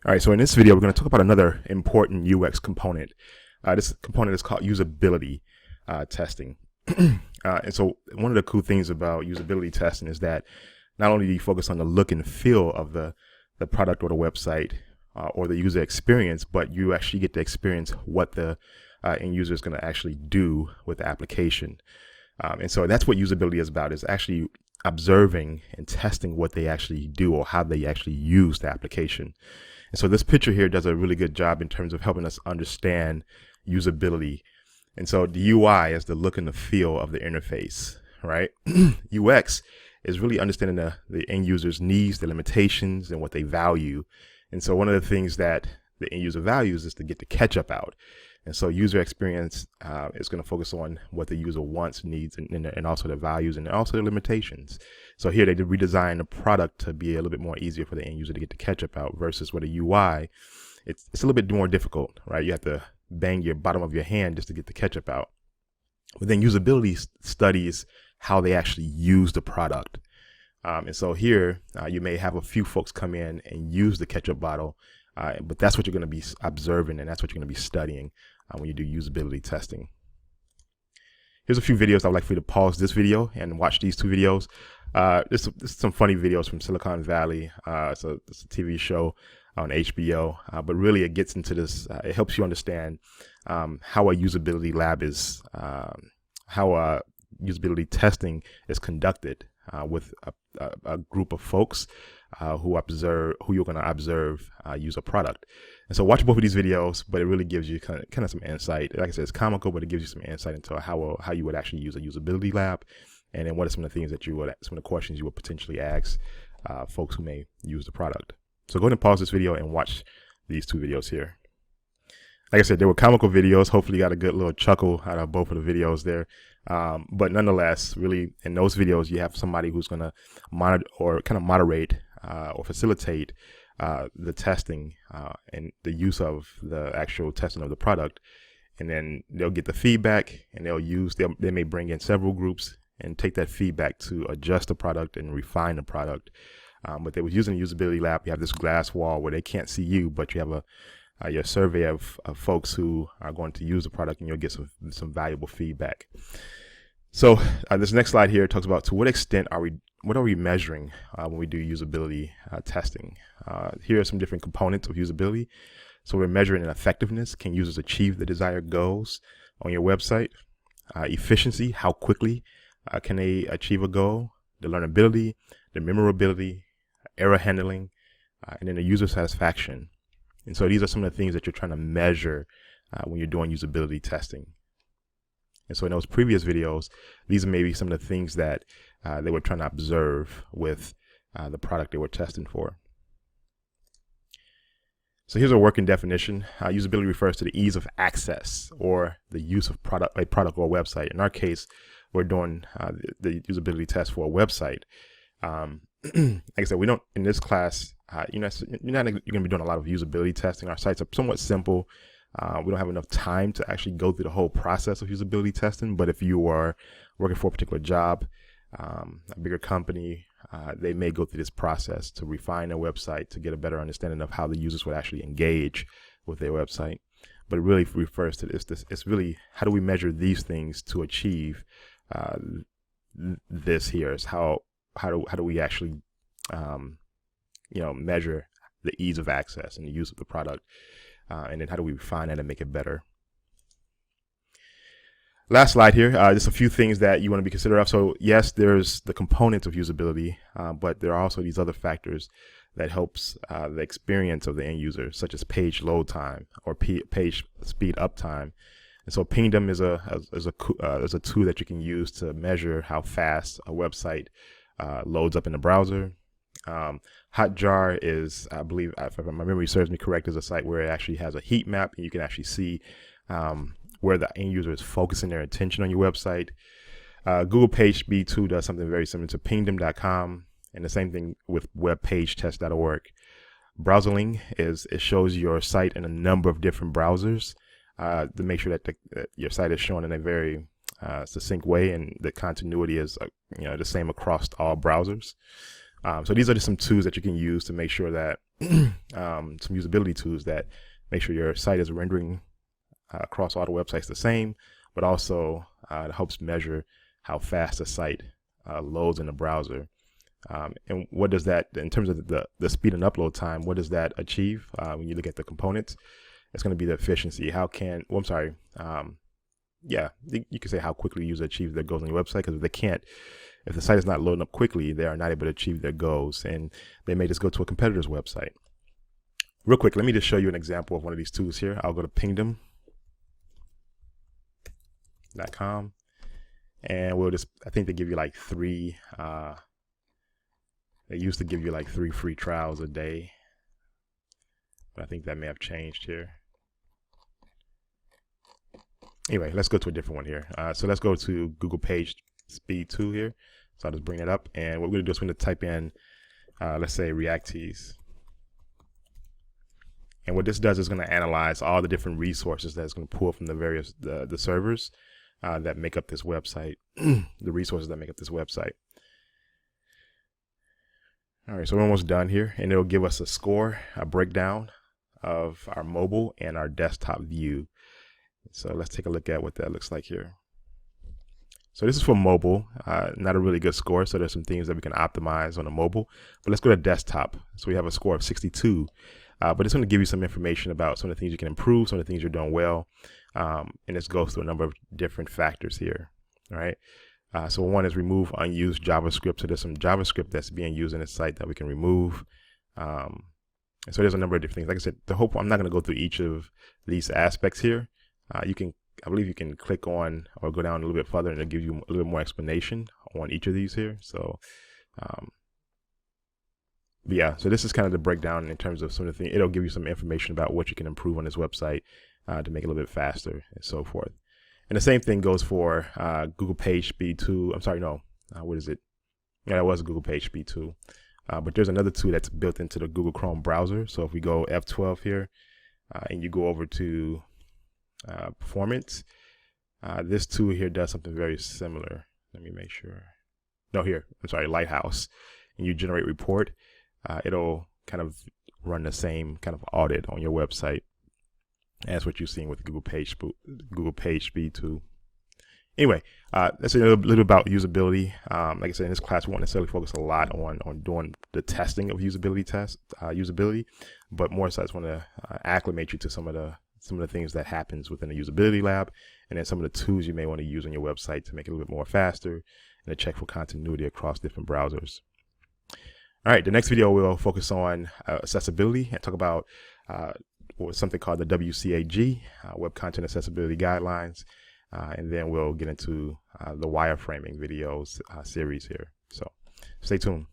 All right, so in this video, we're going to talk about another important UX component. This component is called usability testing. And so one of the cool things about usability testing is that not only do you focus on the look and feel of the product or the website or the user experience, but you actually get to experience what the end user is going to actually do with the application. And so that's what usability is about, is actually observing and testing what they actually do or how they actually use the application. And so this picture here does a really good job in terms of helping us understand usability. And so the UI is the look and the feel of the interface, right? UX is really understanding the end user's needs, their limitations, and what they value. And so one of the things that the end user values is to get the ketchup out. And so user experience is going to focus on what the user wants, needs, and also their values and also their limitations. So here they did redesign the product to be a little bit more easier for the end user to get the ketchup out, versus with a UI, it's a little bit more difficult, right? You have to bang your bottom of your hand just to get the ketchup out. But then usability studies how they actually use the product. And so here you may have a few folks come in and use the ketchup bottle, but that's what you're going to be observing, and that's what you're going to be studying when you do usability testing. Here's a few videos. I'd like for you to pause this video and watch these two videos. This is some funny videos from Silicon Valley. It's a TV show on HBO, but really it gets into this. It helps you understand how a usability lab is, how usability testing is conducted with a group of folks who you're going to observe use a product. And so watch both of these videos, but it really gives you kind of some insight. Like I said, it's comical, but it gives you some insight into how you would actually use a usability lab, and then what are some of the things that some of the questions you would potentially ask folks who may use the product. So go ahead and pause this video and watch these two videos here. Like I said, they were comical videos. Hopefully you got a good little chuckle out of both of the videos there. But nonetheless, really in those videos, you have somebody who's going to monitor or kind of moderate or facilitate the testing and the use of the actual testing of the product. And then they'll get the feedback, and they may bring in several groups and take that feedback to adjust the product and refine the product. But they was using a usability lab. You have this glass wall where they can't see you, but you have your survey of folks who are going to use the product, and you'll get some valuable feedback. So this next slide here talks about to what extent what are we measuring when we do usability testing. Here are some different components of usability. So we're measuring an effectiveness. Can users achieve the desired goals on your website? Efficiency, how quickly can they achieve a goal? The learnability, the memorability, error handling, and then the user satisfaction. And so these are some of the things that you're trying to measure when you're doing usability testing. And so in those previous videos, these are maybe some of the things that they were trying to observe with the product they were testing for. So here's a working definition. Usability refers to the ease of access or the use of a product or website. In our case, we're doing the usability test for a website. Like I said, we don't, in this class, you're going to be doing a lot of usability testing. Our sites are somewhat simple. We don't have enough time to actually go through the whole process of usability testing. But if you are working for a particular job, a bigger company, they may go through this process to refine their website to get a better understanding of how the users would actually engage with their website. But it really refers to it's really, how do we measure these things to achieve this here? Is how do we actually measure the ease of access and the use of the product, and then how do we refine that and make it better? Last slide here, just a few things that you want to be considerate of. So yes, there's the components of usability, but there are also these other factors that helps the experience of the end user, such as page load time or page speed up time. And so Pingdom is a tool that you can use to measure how fast a website loads up in the browser. Hotjar is, I believe, if my memory serves me correct, is a site where it actually has a heat map, and you can actually see where the end user is focusing their attention on your website. Google PageSpeed 2 does something very similar to Pingdom.com, and the same thing with webpagetest.org. Browserling it shows your site in a number of different browsers to make sure that your site is shown in a very succinct way, and the continuity is the same across all browsers. So these are just some tools that you can use to make sure that some usability tools that make sure your site is rendering across all the websites the same, but also it helps measure how fast a site loads in the browser. And what does that, in terms of the speed and upload time, what does that achieve when you look at the components? It's going to be the efficiency. How can, well, I'm sorry, yeah, you can say how quickly the user achieves their goals on your website, because if they can't, if the site is not loading up quickly, they are not able to achieve their goals, and they may just go to a competitor's website. Real quick, let me just show you an example of one of these tools here. I'll go to pingdom.com, and we'll just, I think they give you like three, they used to give you like 3 free trials a day, but I think that may have changed here. Anyway, let's go to a different one here. So let's go to Google Page Speed 2 here. So I'll just bring it up, and what we're gonna do is we're gonna type in, let's say Reactees. And what this does is gonna analyze all the different resources that it's gonna pull from the various, the servers that make up this website, the resources that make up this website. All right, so we're almost done here, and it'll give us a score, a breakdown of our mobile and our desktop view. So let's take a look at what that looks like here. So this is for mobile, not a really good score. So there's some things that we can optimize on a mobile, but let's go to desktop. So we have a score of 62, but it's going to give you some information about some of the things you can improve, some of the things you're doing well. And this goes through a number of different factors here. All right. So one is remove unused JavaScript. So there's some JavaScript that's being used in the site that we can remove. And so there's a number of different things. Like I said, I'm not going to go through each of these aspects here. I believe you can click on or go down a little bit further, and it'll give you a little bit more explanation on each of these here. So, yeah, so this is kind of the breakdown in terms of some of the things. It'll give you some information about what you can improve on this website to make it a little bit faster and so forth. And the same thing goes for Google Page Speed 2. I'm sorry, no, what is it? Yeah, that was Google Page Speed 2. But there's another tool that's built into the Google Chrome browser. So if we go F12 here and you go over to performance, this tool here does something very similar. Let me make sure. No, here, I'm sorry, Lighthouse. And you generate report. It'll kind of run the same kind of audit on your website as what you're seeing with Google Page Speed 2. Anyway, that's a little about usability. Like I said, in this class, we won't necessarily focus a lot on doing the testing of usability, but more so I just want to acclimate you to some of the things that happens within the usability lab, and then some of the tools you may want to use on your website to make it a little bit more faster and to check for continuity across different browsers. All right, the next video will focus on accessibility and talk about something called the WCAG, Web Content Accessibility Guidelines, and then we'll get into the wireframing videos series here. So stay tuned.